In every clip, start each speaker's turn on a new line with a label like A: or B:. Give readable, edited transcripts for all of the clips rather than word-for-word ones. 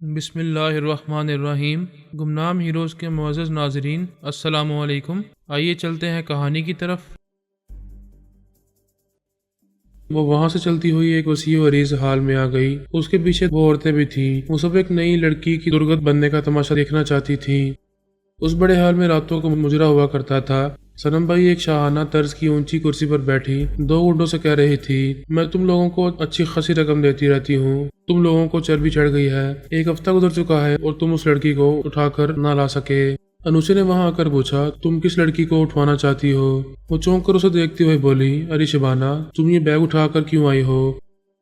A: بسم اللہ الرحمن الرحیم۔ گمنام ہیروز کے معزز ناظرین، السلام علیکم۔ آئیے چلتے ہیں کہانی کی طرف۔ وہ وہاں سے چلتی ہوئی ایک وسیع و عریض حال میں آ گئی۔ اس کے پیچھے وہ عورتیں بھی تھیں۔ وہ سب ایک نئی لڑکی کی درگت بننے کا تماشا دیکھنا چاہتی تھیں۔ اس بڑے حال میں راتوں کو مجرا ہوا کرتا تھا۔ صنم بائی ایک شاہانہ طرز کی اونچی کرسی پر بیٹھی دو گھنٹوں سے کہہ رہی تھی، میں تم لوگوں کو اچھی خاصی رقم دیتی رہتی ہوں، تم لوگوں کو چربی چڑھ گئی ہے، ایک ہفتہ گزر چکا ہے اور تم اس لڑکی کو اٹھا کر نہ لا سکے۔ انوشے نے وہاں آ کر پوچھا، تم کس لڑکی کو اٹھوانا چاہتی ہو؟ وہ چونک کر اسے دیکھتی ہوئے بولی، ارے شبانہ، تم یہ بیگ اٹھا کر کیوں آئی ہو؟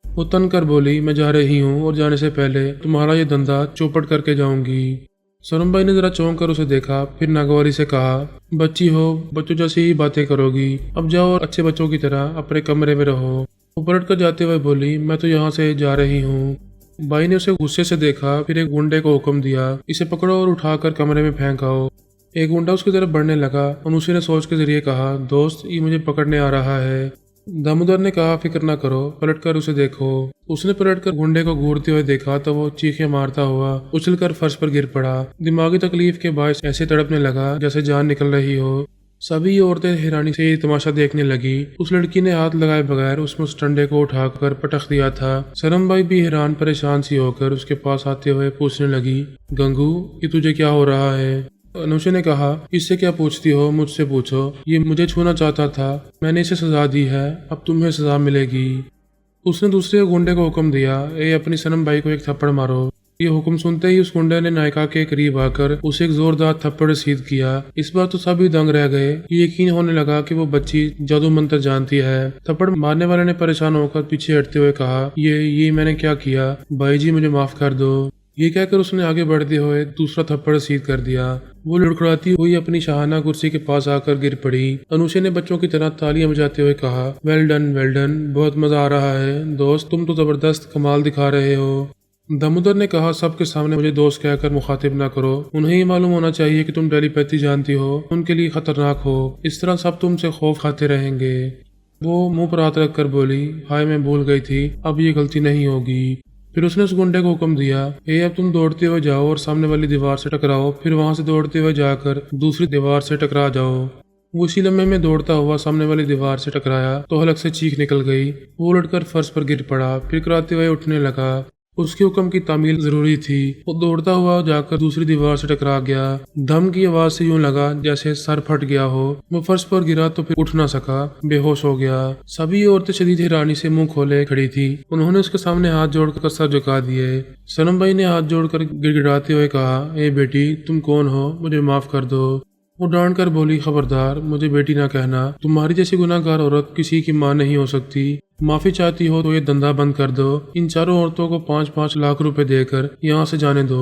A: وہ تن کر بولی، میں جا رہی ہوں اور جانے سے پہلے تمہارا یہ دھندا چوپٹ کر کے جاؤں گی۔ صنم بائی نے ذرا چونک کر اسے دیکھا، پھر ناگواری سے کہا، بچی ہو، بچوں جیسی ہی باتیں کرو گی، اب جاؤ اور اچھے بچوں کی طرح اپنے کمرے میں رہو۔ وہ پلٹ کر جاتے ہوئے بولی، میں تو یہاں سے جا رہی ہوں۔ بائی نے اسے غصے سے دیکھا، پھر ایک گنڈے کو حکم دیا، اسے پکڑو اور اٹھا کر کمرے میں پھینک آؤ۔ ایک گنڈا اس کی طرف بڑھنے لگا۔ انوشے نے سوچ کے ذریعے کہا، دوست، یہ مجھے پکڑنے آ رہا ہے۔ دامودر نے کہا، فکر نہ کرو، پلٹ کر اسے دیکھو۔ اس نے پلٹ کر گنڈے کو گھورتے ہوئے دیکھا تو وہ چیخیں مارتا ہوا اچھل کر فرش پر گر پڑا۔ دماغی تکلیف کے باعث ایسے تڑپنے لگا جیسے جان نکل رہی ہو۔ سبھی عورتیں حیرانی سے یہ تماشا دیکھنے لگی۔ اس لڑکی نے ہاتھ لگائے بغیر اس ٹنڈے کو اٹھا کر پٹخ دیا تھا۔ صنم بائی بھی حیران پریشان سی ہو کر اس کے پاس آتے ہوئے پوچھنے لگی، گنگو، یہ تجھے کیا ہو رہا ہے؟ انوشے نے کہا، اس سے کیا پوچھتی ہو، مجھ سے پوچھو، یہ مجھے چھونا چاہتا تھا، میں نے اسے سزا دی ہے، اب تمہیں سزا ملے گی۔ اس نے دوسرے گنڈے کو حکم دیا، اے اپنی صنم بائی کو ایک تھپڑ مارو۔ یہ حکم سنتے ہی اس گنڈے نے نائکا کے قریب آ کر اسے ایک زوردار تھپڑ رسید کیا۔ اس بار تو سبھی دنگ رہ گئے۔ یہ یقین ہونے لگا کہ وہ بچی جادو منتر جانتی ہے۔ تھپڑ مارنے والے نے پریشان ہو کر پیچھے ہٹتے ہوئے کہا، یہ میں نے کیا کیا؟ بائی جی، مجھے معاف کر دو۔ یہ کہہ کر اس نے آگے بڑھتے ہوئے دوسرا تھپڑ رسید کر دیا۔ وہ لڑکھڑاتی ہوئی اپنی شاہانہ کرسی کے پاس آ کر گر پڑی۔ انوشے نے بچوں کی طرح تالیاں بجاتے ہوئے کہا، ویل ڈن، ویل ڈن، بہت مزہ آ رہا ہے دوست، تم تو زبردست کمال دکھا رہے ہو۔ دامودر نے کہا، سب کے سامنے مجھے دوست کہہ کر مخاطب نہ کرو، انہیں یہ معلوم ہونا چاہیے کہ تم ٹیلی پیتھی جانتی ہو، ان کے لیے خطرناک ہو، اس طرح سب تم سے خوف کھاتے رہیں گے۔ وہ منہ پر ہاتھ رکھ کر بولی، ہائے، میں بھول گئی تھی، اب یہ غلطی نہیں ہوگی۔ پھر اس نے اس گنڈے کو حکم دیا، اب تم دوڑتے ہوئے جاؤ اور سامنے والی دیوار سے ٹکراؤ، پھر وہاں سے دوڑتے ہوئے جا کر دوسری دیوار سے ٹکرا جاؤ۔ وہ اسی لمحے میں دوڑتا ہوا سامنے والی دیوار سے ٹکرایا تو حلق سے چیخ نکل گئی۔ وہ الٹ کر فرش پر گر پڑا، پھر کراتے ہوئے اٹھنے لگا۔ اس کے حکم کی تعمیل ضروری تھی۔ وہ دوڑتا ہوا جا کر دوسری دیوار سے ٹکرا گیا۔ دم کی آواز سے یوں لگا جیسے سر پھٹ گیا ہو۔ وہ فرش پر گرا تو پھر اٹھ نہ سکا، بے ہوش ہو گیا۔ سبھی عورتیں شدید حیرانی سے منہ کھولے کھڑی تھی۔ انہوں نے اس کے سامنے ہاتھ جوڑ کر سر جھکا دیے۔ صنم بائی نے ہاتھ جوڑ کر گڑ گڑاتے ہوئے کہا، اے بیٹی، تم کون ہو؟ مجھے معاف کر دو۔ وہ ڈانٹ کر بولی، خبردار، مجھے بیٹی نہ کہنا، تمہاری جیسی گناہ گار عورت کسی کی ماں نہیں ہو سکتی۔ معافی چاہتی ہو تو یہ دھندا بند کر دو، ان چاروں عورتوں کو 5-5 لاکھ روپے دے کر یہاں سے جانے دو۔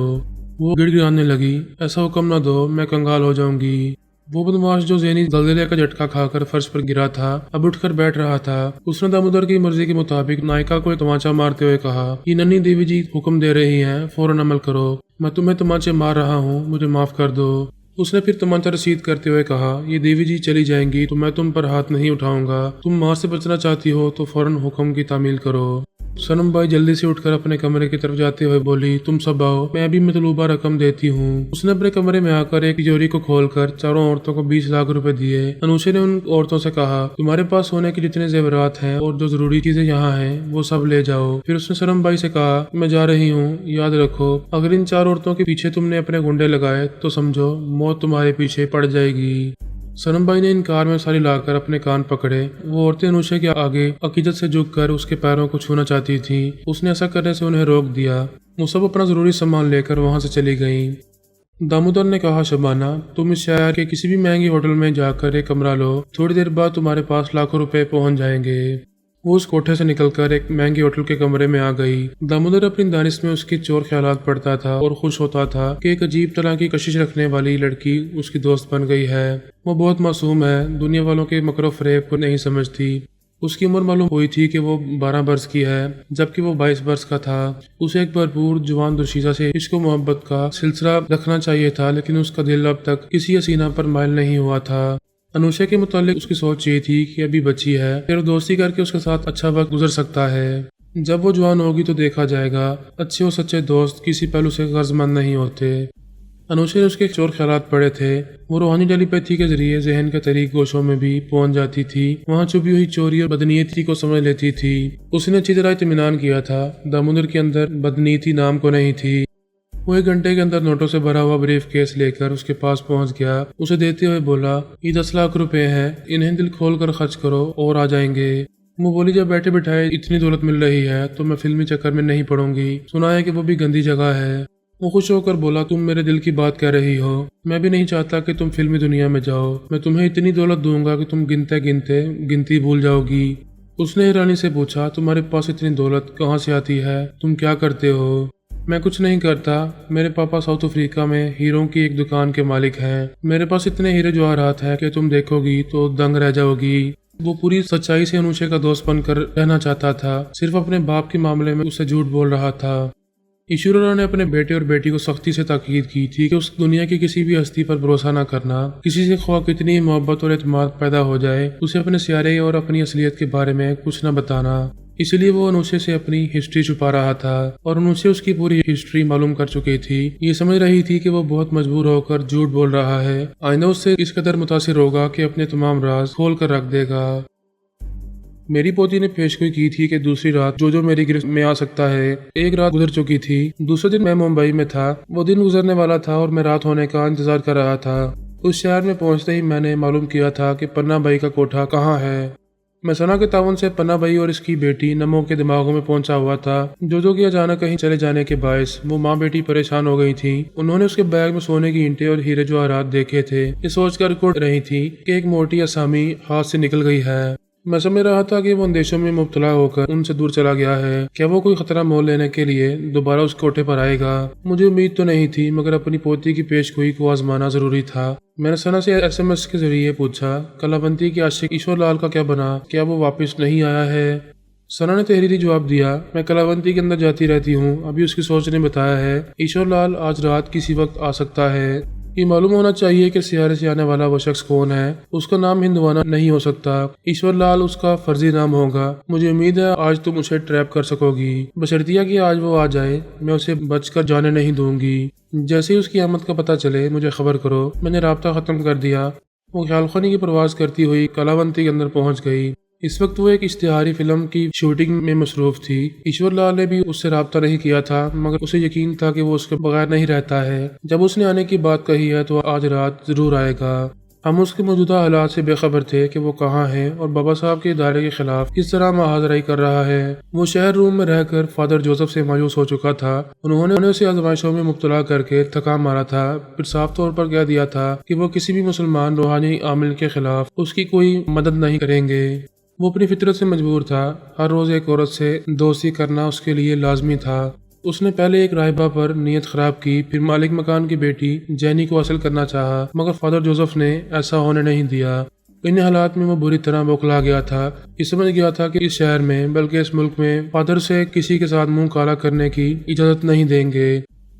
A: وہ گڑ گڑانے لگی، ایسا حکم نہ دو، میں کنگال ہو جاؤں گی۔ وہ بدماش جو ذہنی زلزلے کا جھٹکا کھا کر فرش پر گرا تھا، اب اٹھ کر بیٹھ رہا تھا۔ اس نے دامودر کی مرضی کے مطابق نائکا کو تمانچہ مارتے ہوئے کہا، یہ ننھی دیوی جی حکم دے رہی ہیں، فوراً عمل کرو، میں تمہیں تمانچے مار رہا ہوں، مجھے معاف کر دو۔ اس نے پھر تمانچہ رسید کرتے ہوئے کہا، یہ دیوی جی چلی جائیں گی تو میں تم پر ہاتھ نہیں اٹھاؤں گا، تم مار سے بچنا چاہتی ہو تو فوراً حکم کی تعمیل کرو۔ صنم بائی جلدی سے اٹھ کر اپنے کمرے کی طرف جاتے ہوئے بولی، تم سب آؤ، میں ابھی مطلوبہ رقم دیتی ہوں۔ اس نے اپنے کمرے میں آ کر ایک تجوری کو کھول کر چاروں عورتوں کو 20 لاکھ روپے دیے۔ انوشے نے ان عورتوں سے کہا، تمہارے پاس سونے کے جتنے زیورات ہیں اور جو ضروری چیزیں یہاں ہیں وہ سب لے جاؤ۔ پھر اس نے صنم بائی سے کہا، میں جا رہی ہوں، یاد رکھو، اگر ان 4 عورتوں کے پیچھے تم نے اپنے گنڈے لگائے تو سمجھو موت تمہارے پیچھے پڑ جائے گی۔ صنم بائی نے انکار میں ساری لا کر اپنے کان پکڑے۔ وہ عورتیں انوشے کے آگے عقیدت سے جھک کر اس کے پیروں کو چھونا چاہتی تھیں۔ اس نے ایسا کرنے سے انہیں روک دیا۔ وہ سب اپنا ضروری سامان لے کر وہاں سے چلی گئیں۔ دامودر نے کہا، شبانہ، تم اس شہر کے کسی بھی مہنگی ہوٹل میں جا کر ایک کمرہ لو، تھوڑی دیر بعد تمہارے پاس لاکھوں روپے پہنچ جائیں گے۔ وہ اس کوٹھے سے نکل کر ایک مہنگی ہوٹل کے کمرے میں آ گئی۔ دامودر اپنی دانش میں اس کے چور خیالات پڑھتا تھا اور خوش ہوتا تھا کہ ایک عجیب طرح کی کشش رکھنے والی لڑکی اس کی دوست بن گئی ہے۔ وہ بہت معصوم ہے، دنیا والوں کے مکر و فریب کو نہیں سمجھتی۔ اس کی عمر معلوم ہوئی تھی کہ وہ 12 برس کی ہے، جبکہ وہ 22 برس کا تھا۔ اسے ایک بھرپور جوان درشیزہ سے عشق و محبت کا سلسلہ رکھنا چاہیے تھا، لیکن اس کا دل اب تک کسی حسینہ پر مائل نہیں ہوا تھا۔ انوشے کے متعلق اس کی سوچ یہ تھی کہ ابھی بچی ہے، پھر دوستی کر کے اس کے ساتھ اچھا وقت گزر سکتا ہے۔ جب وہ جوان ہوگی تو دیکھا جائے گا۔ اچھے اور سچے دوست کسی پہلو سے غرض مند نہیں ہوتے۔ انوشے نے اس کے چور خیالات پڑے تھے۔ وہ روحانی ٹیلی پیتھی کے ذریعے ذہن کے طریق گوشوں میں بھی پہنچ جاتی تھی، وہاں چھپی ہوئی چوری اور بدنیتی کو سمجھ لیتی تھی۔ اس نے اچھی طرح اطمینان کیا تھا دامودر کے اندر بدنیتی نام کو نہیں تھی۔ وہ 1 گھنٹے کے اندر نوٹوں سے بھرا ہوا بریف کیس لے کر اس کے پاس پہنچ گیا۔ اسے دیتے ہوئے بولا، یہ 10 لاکھ روپے ہیں، انہیں دل کھول کر خرچ کرو اور آ جائیں گے۔ وہ بولی، جب بیٹھے بٹھائے اتنی دولت مل رہی ہے تو میں فلمی چکر میں نہیں پڑوں گی، سنا ہے کہ وہ بھی گندی جگہ ہے۔ وہ خوش ہو کر بولا، تم میرے دل کی بات کہہ رہی ہو، میں بھی نہیں چاہتا کہ تم فلمی دنیا میں جاؤ، میں تمہیں اتنی دولت دوں گا کہ تم گنتے گنتے گنتی بھول جاؤ گی۔ اس نے حیرانی سے پوچھا، تمہارے پاس اتنی دولت کہاں سے آتی ہے؟ تم کیا کرتے ہو؟ میں کچھ نہیں کرتا، میرے پاپا ساؤتھ افریقہ میں ہیروں کی ایک دکان کے مالک ہیں، میرے پاس اتنے ہیرے جواہرات ہیں کہ تم دیکھو گی تو دنگ رہ جاؤ گی۔ وہ پوری سچائی سے انوشے کا دوست بن کر رہنا چاہتا تھا، صرف اپنے باپ کے معاملے میں اسے جھوٹ بول رہا تھا۔ ایشورا نے اپنے بیٹے اور بیٹی کو سختی سے تاکید کی تھی کہ اس دنیا کی کسی بھی ہستی پر بھروسہ نہ کرنا، کسی سے خواہ کتنی ہی محبت اور اعتماد پیدا ہو جائے، اسے اپنے سیارے اور اپنی اصلیت کے بارے میں کچھ نہ بتانا۔ اس لیے وہ انوشے سے اپنی ہسٹری چھپا رہا تھا اور انوشے اس کی پوری ہسٹری معلوم کر چکی تھی۔ یہ سمجھ رہی تھی کہ وہ بہت مجبور ہو کر جھوٹ بول رہا ہے، آئندہ اس سے اس قدر متاثر ہوگا کہ اپنے تمام راز کھول کر رکھ دے گا۔ میری پوتی نے پیشگوئی کی تھی کہ دوسری رات جو میری گرفت میں آ سکتا ہے۔ ایک رات گزر چکی تھی، دوسرے دن میں ممبئی میں تھا۔ وہ دن گزرنے والا تھا اور میں رات ہونے کا انتظار کر رہا تھا۔ اس شہر میں پہنچتے ہی میں نے معلوم کیا تھا کہ پننا بھائی کا کوٹھا کہاں ہے۔ میں ثنا کے تعاون سے پننا بھائی اور اس کی بیٹی نمو کے دماغوں میں پہنچا ہوا تھا۔ جو کہ اچانک کہیں چلے جانے کے باعث وہ ماں بیٹی پریشان ہو گئی تھی۔ انہوں نے اس کے بیگ میں سونے کی اینٹیں اور ہیرے جواہرات دیکھے تھے۔ یہ سوچ کر کٹ رہی تھی کہ ایک موٹی اسامی ہاتھ سے نکل گئی ہے۔ میں سمجھ رہا تھا کہ وہ اندیشوں میں مبتلا ہو کر ان سے دور چلا گیا ہے، کیا وہ کوئی خطرہ مول لینے کے لیے دوبارہ اس کوٹھے پر آئے گا۔ مجھے امید تو نہیں تھی، مگر اپنی پوتی کی پیشگوئی کو آزمانا ضروری تھا۔ میں نے ثنا سے SMS کے ذریعے پوچھا، کلاونتی کے عاشق ایشور لال کا کیا بنا؟ کیا وہ واپس نہیں آیا ہے؟ ثنا نے تحریری جواب دیا، میں کلاونتی کے اندر جاتی رہتی ہوں، ابھی اس کی سوچ نے بتایا ہے ایشور لال آج رات کسی وقت آ سکتا ہے۔ یہ معلوم ہونا چاہیے کہ سیارے سے آنے والا وہ شخص کون ہے۔ اس کا نام ہندوانہ نہیں ہو سکتا، ایشور لال اس کا فرضی نام ہوگا۔ مجھے امید ہے آج تم اسے ٹریپ کر سکو گی، بشرطیہ کہ آج وہ آ جائے، میں اسے بچ کر جانے نہیں دوں گی۔ جیسے ہی اس کی آمد کا پتہ چلے مجھے خبر کرو۔ میں نے رابطہ ختم کر دیا۔ وہ خیال خانی کی پرواز کرتی ہوئی کلاونتی کے اندر پہنچ گئی۔ اس وقت وہ ایک اشتہاری فلم کی شوٹنگ میں مصروف تھی۔ ایشور لال نے بھی اس سے رابطہ نہیں کیا تھا، مگر اسے یقین تھا کہ وہ اس کے بغیر نہیں رہتا ہے۔ جب اس نے آنے کی بات کہی ہے تو آج رات ضرور آئے گا۔ ہم اس کے موجودہ حالات سے بے خبر تھے کہ وہ کہاں ہے اور بابا صاحب کے ادارے کے خلاف کس طرح محاذرائی کر رہا ہے۔ وہ شہر روم میں رہ کر فادر جوزف سے مایوس ہو چکا تھا۔ انہوں نے اسے آزمائشوں میں مبتلا کر کے تھکا مارا تھا، پھر صاف طور پر کہہ دیا تھا کہ وہ کسی بھی مسلمان روحانی عامل کے خلاف اس کی کوئی مدد نہیں کریں گے۔ وہ اپنی فطرت سے مجبور تھا، ہر روز ایک عورت سے دوستی کرنا اس کے لیے لازمی تھا۔ اس نے پہلے ایک راہبہ پر نیت خراب کی، پھر مالک مکان کی بیٹی جینی کو حاصل کرنا چاہا، مگر فادر جوزف نے ایسا ہونے نہیں دیا۔ ان حالات میں وہ بری طرح بوکھلا گیا تھا۔ یہ سمجھ گیا تھا کہ اس شہر میں بلکہ اس ملک میں فادر سے کسی کے ساتھ منہ کالا کرنے کی اجازت نہیں دیں گے۔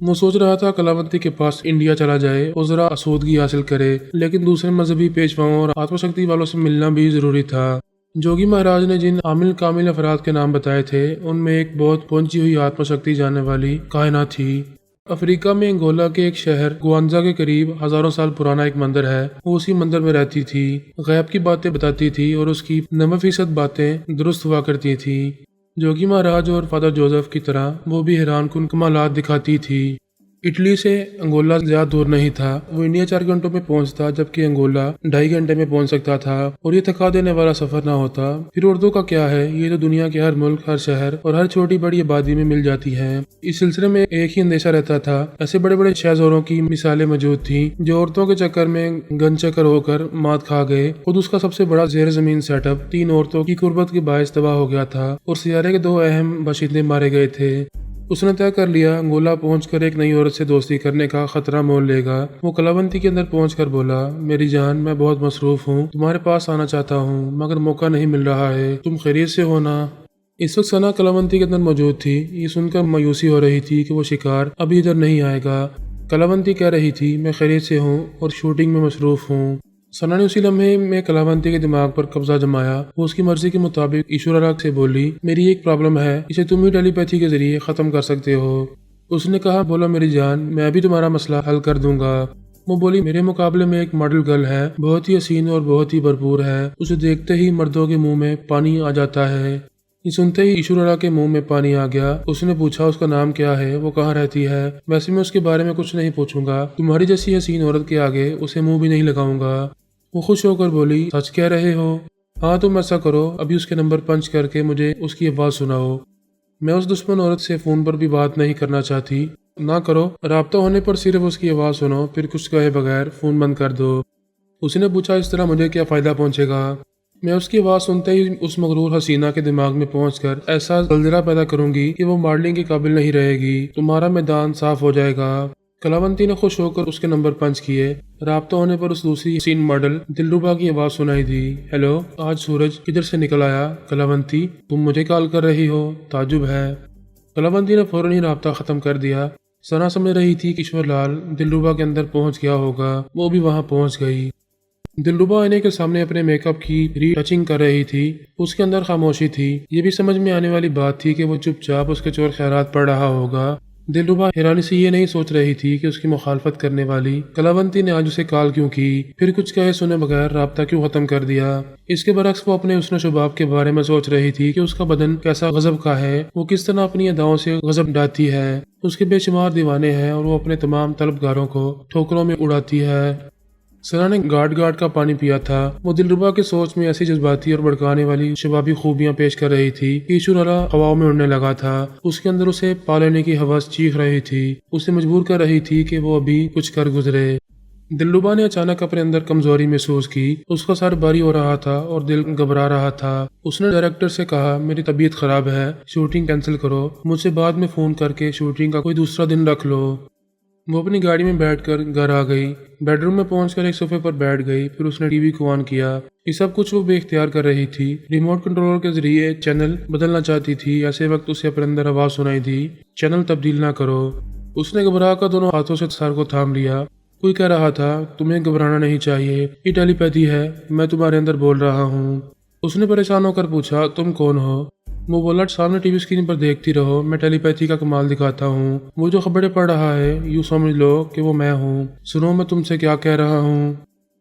A: وہ سوچ رہا تھا کلاونتی کے پاس انڈیا چلا جائے اور ذرا آسودگی حاصل کرے، لیکن دوسرے مذہبی پیشواؤں اور آتم شکتی والوں سے ملنا بھی ضروری تھا۔ جوگی مہاراج نے جن عامل کامل افراد کے نام بتائے تھے ان میں ایک بہت پہنچی ہوئی آتم شکتی جاننے والی کائنات تھی۔ افریقہ میں انگولا کے ایک شہر گوانزا کے قریب ہزاروں سال پرانا ایک مندر ہے۔ وہ اسی مندر میں رہتی تھی، غیب کی باتیں بتاتی تھی اور اس کی 90% باتیں درست ہوا کرتی تھی۔ جوگی مہاراج اور فادر جوزف کی طرح وہ بھی حیران کن کمالات دکھاتی تھی۔ اٹلی سے انگولا زیادہ دور نہیں تھا۔ وہ انڈیا 4 گھنٹوں میں پہنچتا، جبکہ انگولا 2.5 گھنٹے میں پہنچ سکتا تھا، اور یہ تھکا دینے والا سفر نہ ہوتا۔ پھر اردو کا کیا ہے، یہ تو دنیا کے ہر ملک، ہر شہر اور ہر چھوٹی بڑی آبادی میں مل جاتی ہے۔ اس سلسلے میں ایک ہی اندیشہ رہتا تھا۔ ایسے بڑے بڑے شہزوروں کی مثالیں موجود تھیں جو عورتوں کے چکر میں گن چکر ہو کر مات کھا گئے۔ خود اس کا سب سے بڑا زیر زمین سیٹ اپ 3 عورتوں کی قربت کے باعث تباہ ہو گیا تھا، اور سیارے کے 2 اہم باشندے مارے گئے تھے۔ اس نے طے کر لیا انگولا پہنچ کر ایک نئی عورت سے دوستی کرنے کا خطرہ مول لے گا۔ وہ کلاونتی کے اندر پہنچ کر بولا، میری جان، میں بہت مصروف ہوں، تمہارے پاس آنا چاہتا ہوں، مگر موقع نہیں مل رہا ہے، تم خیریت سے ہونا؟ اس وقت ثنا کلاونتی کے اندر موجود تھی۔ یہ سن کر مایوسی ہو رہی تھی کہ وہ شکار ابھی ادھر نہیں آئے گا۔ کلاونتی کہہ رہی تھی، میں خیریت سے ہوں اور شوٹنگ میں مصروف ہوں۔ سنا نے اسی لمحے میں کلاونتی کے دماغ پر قبضہ جمایا۔ وہ اس کی مرضی کے مطابق ایشورا سے بولی، میری ایک پرابلم ہے، اسے تم ہی ٹیلی پیتھی کے ذریعے ختم کر سکتے ہو۔ اس نے کہا، بولا میری جان، میں ابھی تمہارا مسئلہ حل کر دوں گا۔ وہ بولی، میرے مقابلے میں ایک ماڈل گرل ہے، بہت ہی حسین اور بہت ہی بھرپور ہے، اسے دیکھتے ہی مردوں کے منہ میں پانی آ جاتا ہے۔ یہ سنتے ہی ایشورا کے منہ میں پانی آ گیا۔ اس نے پوچھا، اس کا نام کیا ہے، وہ کہاں رہتی ہے؟ ویسے میں اس کے بارے میں کچھ نہیں پوچھوں گا، تمہاری جیسی حسین عورت کے آگے اسے منہ بھی نہیں لگاؤں گا۔ وہ خوش ہو کر بولی، سچ کہہ رہے ہو؟ ہاں تم ایسا کرو، ابھی اس کے نمبر پنچ کر کے مجھے اس کی آواز سناؤ۔ میں اس دشمن عورت سے فون پر بھی بات نہیں کرنا چاہتی۔ نہ کرو، رابطہ ہونے پر صرف اس کی آواز سنو، پھر کچھ کہے بغیر فون بند کر دو۔ اس نے پوچھا، اس طرح مجھے کیا فائدہ پہنچے گا؟ میں اس کی آواز سنتے ہی اس مغرور حسینہ کے دماغ میں پہنچ کر ایسا زلزلہ پیدا کروں گی کہ وہ ماڈلنگ کے قابل نہیں رہے گی، تمہارا میدان صاف ہو جائے گا۔ کلاونتی نے خوش ہو کر اس کے نمبر پنچ کیے۔ رابطہ ہونے پر اس دوسری حسین ماڈل دلربا کی آواز سنائی دی، ہیلو، آج سورج کدھر سے نکل آیا؟ کلاونتی، تم مجھے کال کر رہی ہو؟ تعجب ہے۔ کلاونتی نے فوراً ہی رابطہ ختم کر دیا۔ سنا سمجھ رہی تھی کہ ایشور لال دلربا کے اندر پہنچ گیا ہوگا، وہ بھی وہاں پہنچ گئی۔ دلربا آئینے کے سامنے اپنے میک اپ کی ری ٹچنگ کر رہی تھی، اس کے اندر خاموشی تھی۔ یہ بھی سمجھ میں آنے والی بات تھی کہ وہ چپ چاپ اس کے چور خیرات پڑھ رہا ہوگا۔ دلربا حیرانی سے یہ نہیں سوچ رہی تھی کہ اس کی مخالفت کرنے والی کلاونتی نے آج اسے کال کیوں کی، پھر کچھ کہے سنے بغیر رابطہ کیوں ختم کر دیا۔ اس کے برعکس وہ اپنے حسن و شباب کے بارے میں سوچ رہی تھی کہ اس کا بدن کیسا غضب کا ہے، وہ کس طرح اپنی اداؤں سے غضب ڈالتی ہے، اس کے بے شمار دیوانے ہیں اور وہ اپنے تمام طلبگاروں کو ٹھوکروں میں اڑاتی ہے۔ سنا نے گاٹ کا پانی پیا تھا۔ وہ دلربا کی سوچ میں ایسی جذباتی اور بھڑکانے والی شبابی خوبیاں پیش کر رہی تھی کہ ایشورا ہواؤں میں اڑنے لگا تھا۔ اس کے اندر اسے پا لینے کی ہوس چیخ رہی تھی، اسے مجبور کر رہی تھی کہ وہ ابھی کچھ کر گزرے۔ دلربا نے اچانک اپنے اندر کمزوری محسوس کی، اس کا سر بھاری ہو رہا تھا اور دل گھبرا رہا تھا۔ اس نے ڈائریکٹر سے کہا، میری طبیعت خراب ہے، شوٹنگ کینسل کرو، مجھ سے بعد میں فون کر کے شوٹنگ کا کوئی دوسرا دن رکھ لو۔ وہ اپنی گاڑی میں بیٹھ کر گھر آ گئی، بیڈ روم میں پہنچ کر ایک صوفے پر بیٹھ گئی، پھر اس نے ٹی وی کو آن کیا۔ یہ سب کچھ وہ بے اختیار کر رہی تھی، ریموٹ کنٹرولر کے ذریعے چینل بدلنا چاہتی تھی۔ ایسے وقت اسے اپنے اندر آواز سنائی دی، چینل تبدیل نہ کرو۔ اس نے گھبرا کر دونوں ہاتھوں سے سر کو تھام لیا۔ کوئی کہہ رہا تھا، تمہیں گھبرانا نہیں چاہیے، یہ ٹیلی پیتھی ہے، میں تمہارے اندر بول رہا ہوں۔ اس نے پریشان ہو کر پوچھا، تم کون ہو؟ وہ بولا، سامنے ٹی وی اسکرین پر دیکھتی رہو، میں ٹیلی پیتھی کا کمال دکھاتا ہوں۔ وہ جو خبریں پڑھ رہا ہے، یوں سمجھ لو کہ وہ میں ہوں۔ سنو میں تم سے کیا کہہ رہا ہوں۔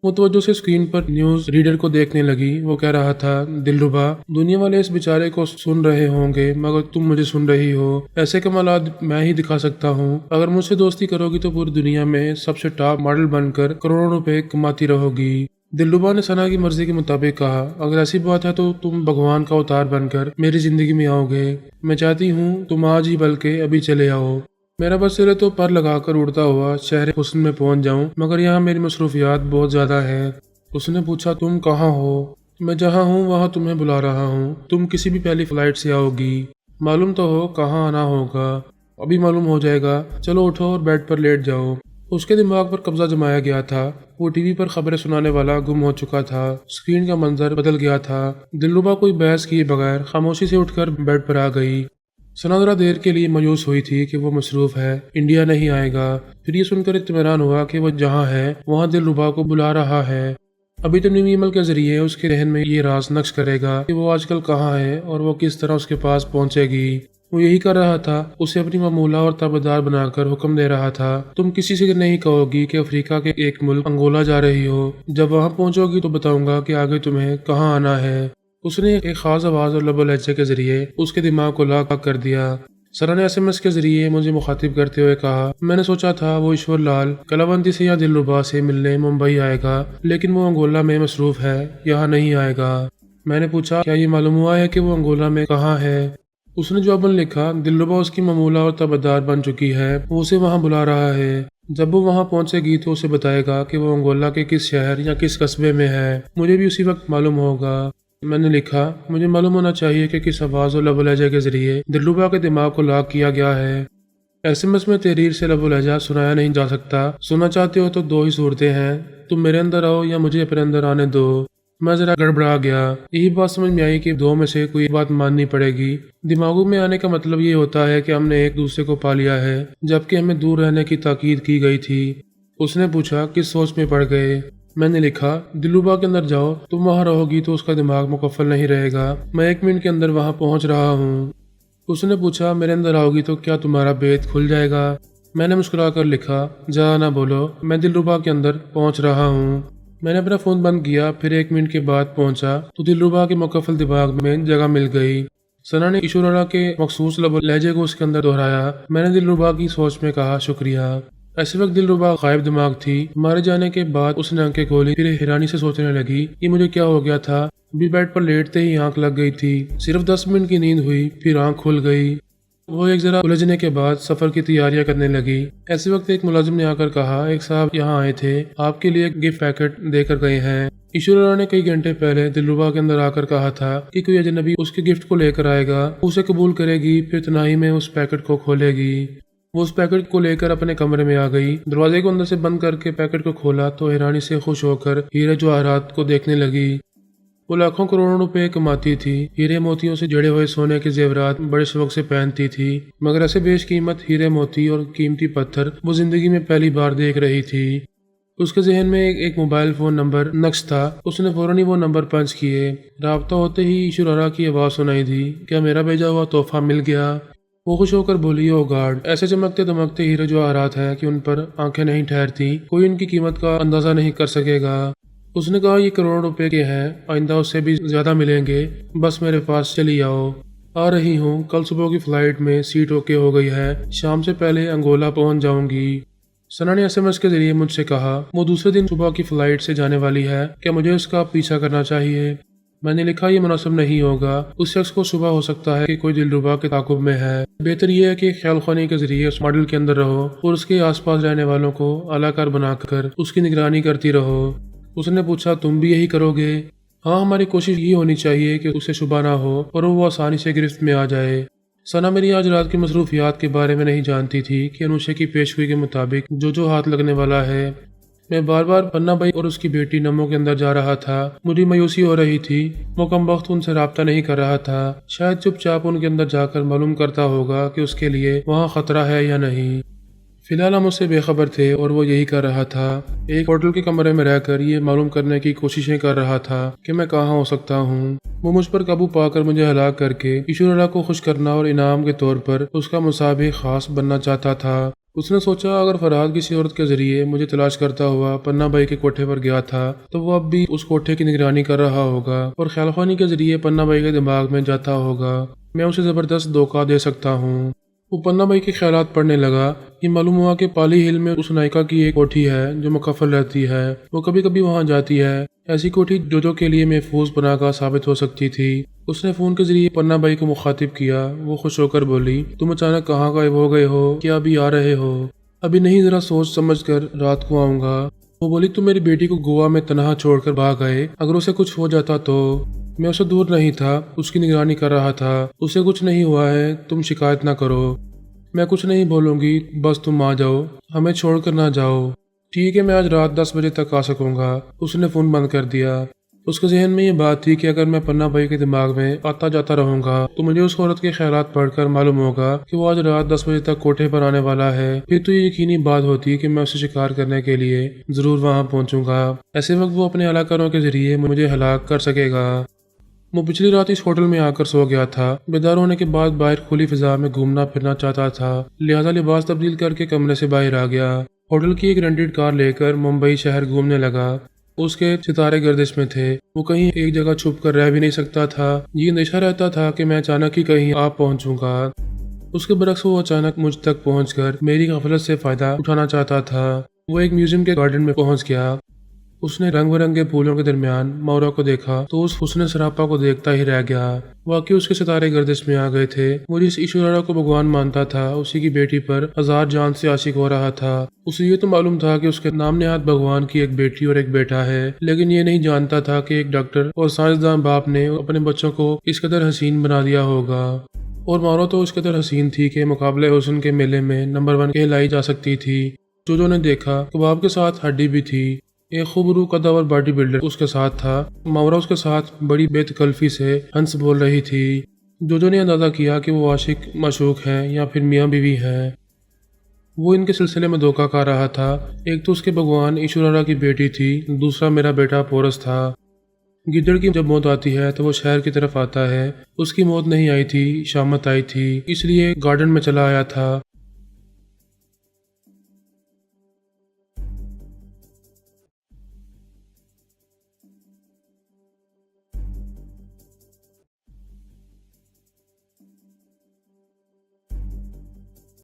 A: وہ توجہ سے اسکرین پر نیوز ریڈر کو دیکھنے لگی۔ وہ کہہ رہا تھا، دلربا، دنیا والے اس بیچارے کو سن رہے ہوں گے مگر تم مجھے سن رہی ہو، ایسے کمالات میں ہی دکھا سکتا ہوں۔ اگر مجھ سے دوستی کرو گی تو پوری دنیا میں سب سے ٹاپ ماڈل بن کر کروڑوں روپے کماتی رہو گی۔ دلربا نے سنا کی مرضی کے مطابق کہا، اگر ایسی بات ہے تو تم بھگوان کا اوتار بن کر میری زندگی میں آؤ گے، میں چاہتی ہوں تم آج ہی بلکہ ابھی چلے آؤ۔ میرا بس چلے تو پر لگا کر اڑتا ہوا شہر حسن میں پہنچ جاؤں، مگر یہاں میری مصروفیات بہت زیادہ ہیں۔ اس نے پوچھا، تم کہاں ہو؟ میں جہاں ہوں وہاں تمہیں بلا رہا ہوں، تم کسی بھی پہلی فلائٹ سے آؤ گی۔ معلوم تو ہو کہاں آنا ہوگا، ابھی معلوم ہو جائے گا، چلو اٹھو اور بیڈ پر لیٹ جاؤ۔ اس کے دماغ پر قبضہ جمایا گیا تھا، وہ ٹی وی پر خبریں سنانے والا گم ہو چکا تھا، اسکرین کا منظر بدل گیا تھا۔ دلربا کوئی بحث کیے بغیر خاموشی سے اٹھ کر بیڈ پر آ گئی۔ سنا ذرا دیر کے لیے مایوس ہوئی تھی کہ وہ مصروف ہے، انڈیا نہیں آئے گا، پھر یہ سن کر اطمینان ہوا کہ وہ جہاں ہے وہاں دلربا کو بلا رہا ہے۔ ابھی تو ای میل کے ذریعے اس کے ذہن میں یہ راز نقش کرے گا کہ وہ آج کل کہاں ہے اور وہ کس طرح اس کے پاس پہنچے گی۔ وہ یہی کر رہا تھا، اسے اپنی معمولہ اور تابعدار بنا کر حکم دے رہا تھا، تم کسی سے نہیں کہو گی کہ افریقہ کے ایک ملک انگولا جا رہی ہو، جب وہاں پہنچو گی تو بتاؤں گا کہ آگے تمہیں کہاں آنا ہے۔ اس نے ایک خاص آواز اور لب و لہجے کے ذریعے اس کے دماغ کو لاک کر دیا۔ سرا نے SMS کے ذریعے مجھے مخاطب کرتے ہوئے کہا، میں نے سوچا تھا وہ ایشور لال کلاونتی سے یا دلربا سے ملنے ممبئی آئے گا، لیکن وہ انگولا میں مصروف ہے، یہاں نہیں آئے گا۔ میں نے پوچھا، کیا یہ معلوم ہوا ہے کہ وہ انگولا میں کہاں ہے؟ اس نے جواباً لکھا، دلربا اس کی معمولہ اور تابعدار بن چکی ہے، وہ اسے وہاں بلا رہا ہے، جب وہ وہاں پہنچے گی تو اسے بتائے گا کہ وہ انگولا کے کس شہر یا کس قصبے میں ہے، مجھے بھی اسی وقت معلوم ہوگا۔ میں نے لکھا، مجھے معلوم ہونا چاہیے کہ کس آواز اور لب و لہجے کے ذریعے دلربا کے دماغ کو لاک کیا گیا ہے۔ SMS میں تحریر سے لب و لہجہ سنایا نہیں جا سکتا، سننا چاہتے ہو تو دو ہی صورتیں ہیں، تم میرے اندر آؤ یا مجھے اپنے اندر آنے دو۔ میں ذرا گڑبڑا گیا، یہی بات سمجھ میں آئی کہ دو میں سے کوئی بات ماننی پڑے گی۔ دماغوں میں آنے کا مطلب یہ ہوتا ہے کہ ہم نے ایک دوسرے کو پا لیا ہے، جبکہ ہمیں دور رہنے کی تاکید کی گئی تھی۔ اس نے پوچھا، کس سوچ میں پڑ گئے؟ میں نے لکھا دلربا کے اندر جاؤ، تم وہاں رہو گی تو اس کا دماغ مکفل نہیں رہے گا، میں 1 منٹ کے اندر وہاں پہنچ رہا ہوں۔ اس نے پوچھا میرے اندر آؤ گی تو کیا تمہارا بید کھل جائے گا؟ میں نے مسکرا کر لکھا جا نہ بولو، میں دلربا کے اندر پہنچ رہا ہوں۔ میں نے اپنا فون بند کیا، پھر 1 منٹ کے بعد پہنچا تو دلربا کے مکفل دماغ میں جگہ مل گئی۔ ثنا نے ایشورا کے مخصوص لب و لہجے کو اس کے اندر دہرایا۔ میں نے دلربا کی سوچ میں کہا شکریہ۔ ایسے وقت دلربا غائب دماغ تھی۔ مارے جانے کے بعد اس نے آنکھیں کھولی، پھر حیرانی سے سوچنے لگی یہ مجھے کیا ہو گیا تھا۔ ابھی بیڈ پر لیٹتے ہی آنکھ لگ گئی تھی، صرف 10 منٹ کی نیند ہوئی، پھر آنکھ کھل گئی۔ وہ ایک ذرا الجھنے کے بعد سفر کی تیاریاں کرنے لگی۔ ایسے وقت ایک ملازم نے آ کر کہا ایک صاحب یہاں آئے تھے، آپ کے لیے ایک گفٹ پیکٹ دے کر گئے ہیں۔ ایشورا نے کئی گھنٹے پہلے دلربا کے اندر آ کر کہا تھا کہ کوئی اجنبی اس کے گفٹ کو لے کر آئے گا، اسے قبول کرے گی، پھر تنہائی میں اس پیکٹ کو کھولے گی۔ وہ اس پیکٹ کو لے کر اپنے کمرے میں آ گئی، دروازے کو اندر سے بند کر کے پیکٹ کو کھولا تو حیرانی سے خوش ہو کر ہیرے جواہرات کو دیکھنے لگی۔ وہ لاکھوں کروڑوں روپے کماتی تھی، ہیرے موتیوں سے جڑے ہوئے سونے کے زیورات بڑے شوق سے پہنتی تھی، مگر ایسے بیش قیمت ہیرے موتی اور قیمتی پتھر وہ زندگی میں پہلی بار دیکھ رہی تھی۔ اس کے ذہن میں ایک موبائل فون نمبر نقش تھا۔ اس نے فوراً ہی وہ نمبر پنچ کیے۔ رابطہ ہوتے ہی ایشورا کی آواز سنائی دی، کیا میرا بھیجا ہوا تحفہ مل گیا؟ وہ خوش ہو کر بولی او گاڈ، ایسے چمکتے دمکتے ہیرے جواہرات ہیں کہ ان پر آنکھیں نہیں ٹھہرتی، کوئی ان کی قیمت کا اندازہ نہیں کر سکے گا۔ اس نے کہا یہ کروڑ روپے کے ہیں، آئندہ اس سے بھی زیادہ ملیں گے، بس میرے پاس چلی آؤ۔ آ رہی ہوں، کل صبح کی فلائٹ میں سیٹ اوکے ہو گئی ہے، شام سے پہلے انگولا پہنچ جاؤں گی۔ ثنا نے SMS کے ذریعے مجھ سے کہا وہ دوسرے دن صبح کی فلائٹ سے جانے والی ہے، کیا مجھے اس کا پیچھا کرنا چاہیے؟ میں نے لکھا یہ مناسب نہیں ہوگا، اس شخص کو صبح ہو سکتا ہے کہ کوئی دلربا کے تعاقب میں ہے، بہتر یہ ہے کہ خیال خوانی کے ذریعے اس ماڈل کے اندر رہو اور اس کے آس پاس رہنے والوں کو اعلیٰ کار بنا کر اس کی نگرانی کرتی رہو۔ اس نے پوچھا تم بھی یہی کرو گے؟ ہاں، ہماری کوشش یہ ہونی چاہیے کہ اسے شبہ نہ ہو اور وہ آسانی سے گرفت میں آ جائے۔ ثنا میری آج رات کی مصروفیات کے بارے میں نہیں جانتی تھی کہ انوشے کی پیشگوئی کے مطابق جو ہاتھ لگنے والا ہے۔ میں بار بار پنا بھائی اور اس کی بیٹی نمو کے اندر جا رہا تھا، مجھے مایوسی ہو رہی تھی، وہ کم وقت ان سے رابطہ نہیں کر رہا تھا، شاید چپ چاپ ان کے اندر جا کر معلوم کرتا ہوگا کہ اس کے لیے وہاں خطرہ ہے یا نہیں۔ فی الحال ہم اس سے بے خبر تھے اور وہ یہی کر رہا تھا، ایک ہوٹل کے کمرے میں رہ کر یہ معلوم کرنے کی کوششیں کر رہا تھا کہ میں کہاں ہو سکتا ہوں۔ وہ مجھ پر قابو پا کر مجھے ہلاک کر کے ایشورا کو خوش کرنا اور انعام کے طور پر اس کا مصابیح خاص بننا چاہتا تھا۔ اس نے سوچا اگر فرحاد کسی عورت کے ذریعے مجھے تلاش کرتا ہوا پنا بھائی کے کوٹھے پر گیا تھا تو وہ اب بھی اس کوٹھے کی نگرانی کر رہا ہوگا اور خیال خوانی کے ذریعے پنا بھائی کے دماغ میں جاتا ہوگا، میں اسے زبردست دھوکہ دے سکتا ہوں۔ وہ پنا بھائی کے خیالات پڑھنے لگا۔ یہ معلوم ہوا کہ پالی ہل میں اس نائکا کی ایک کوٹھی ہے جو مکفل رہتی ہے، وہ کبھی کبھی وہاں جاتی ہے۔ ایسی کوٹھی جو کے لیے محفوظ پناہ گاہ ثابت ہو سکتی تھی۔ اس نے فون کے ذریعے پنا بھائی کو مخاطب کیا۔ وہ خوش ہو کر بولی تم اچانک کہاں غائب ہو گئے ہو؟ کیا ابھی آ رہے ہو؟ ابھی نہیں، ذرا سوچ سمجھ کر رات کو آؤں گا۔ وہ بولی تم میری بیٹی کو گوا میں تنہا چھوڑ کر بھاگ گئے، اگر اسے کچھ ہو جاتا تو؟ میں اسے دور نہیں تھا، اس کی نگرانی کر رہا تھا، اسے کچھ نہیں ہوا ہے، تم شکایت نہ کرو۔ میں کچھ نہیں بولوں گی، بس تم آ جاؤ، ہمیں چھوڑ کر نہ جاؤ۔ ٹھیک ہے، میں آج رات 10 بجے تک آ سکوں گا۔ اس نے فون بند کر دیا۔ اس کے ذہن میں یہ بات تھی کہ اگر میں پنا بھائی کے دماغ میں آتا جاتا رہوں گا تو مجھے اس عورت کے خیالات پڑھ کر معلوم ہوگا کہ وہ آج رات 10 بجے تک کوٹھے پر آنے والا ہے، پھر تو یہ یقینی بات ہوتی کہ میں اسے شکار کرنے کے لیے ضرور وہاں پہنچوں گا۔ ایسے وقت وہ اپنے علاقاروں کے ذریعے مجھے ہلاک کر سکے گا۔ وہ پچھلی رات اس ہوٹل میں آ کر سو گیا تھا، بیدار ہونے کے بعد باہر کھلی فضا میں گھومنا پھرنا چاہتا تھا، لہذا لباس تبدیل کر کے کمرے سے باہر آ گیا۔ ہوٹل کی ایک رینٹڈ کار لے کر ممبئی شہر گھومنے لگا۔ اس کے ستارے گردش میں تھے، وہ کہیں ایک جگہ چھپ کر رہ بھی نہیں سکتا تھا، یہ اندیشہ رہتا تھا کہ میں اچانک ہی کہیں آ پہنچوں گا۔ اس کے برعکس وہ اچانک مجھ تک پہنچ کر میری غفلت سے فائدہ اٹھانا چاہتا تھا۔ وہ ایک میوزیم کے گارڈن میں پہنچ گیا۔ اس نے رنگ برنگے پھولوں کے درمیان مورا کو دیکھا تو اس حسن سراپا کو دیکھتا ہی رہ گیا۔ واقعی اس کے ستارے گردش میں آ گئے تھے۔ وہ جس ایشورا کو بھگوان مانتا تھا اسی کی بیٹی پر ہزار جان سے عاشق ہو رہا تھا۔ اسے یہ تو معلوم تھا کہ اس کے نام نہاد بھگوان کی ایک بیٹی اور ایک بیٹا ہے، لیکن یہ نہیں جانتا تھا کہ ایک ڈاکٹر اور سائنسداں باپ نے اپنے بچوں کو اس قدر حسین بنا دیا ہوگا۔ اور مورا تو اس قدر حسین تھی کہ مقابلے حسن کے میلے میں نمبر 1 کہلائی جا سکتی تھی۔ جو نے دیکھا کباب کے ساتھ ہڈی بھی تھی۔ ایک خوبرو قدور باڈی بلڈر اس کے ساتھ تھا۔ مورا اس کے ساتھ بڑی بے تکلفی سے ہنس بول رہی تھی۔ جو نے اندازہ کیا کہ وہ عاشق معشوق ہیں یا پھر میاں بیوی ہیں۔ وہ ان کے سلسلے میں دھوکہ کھا رہا تھا۔ ایک تو اس کے بھگوان ایشورارا کی بیٹی تھی، دوسرا میرا بیٹا پورس تھا۔ گدڑ کی جب موت آتی ہے تو وہ شہر کی طرف آتا ہے۔ اس کی موت نہیں آئی تھی، شامت آئی تھی، اس لیے گارڈن میں چلا آیا تھا۔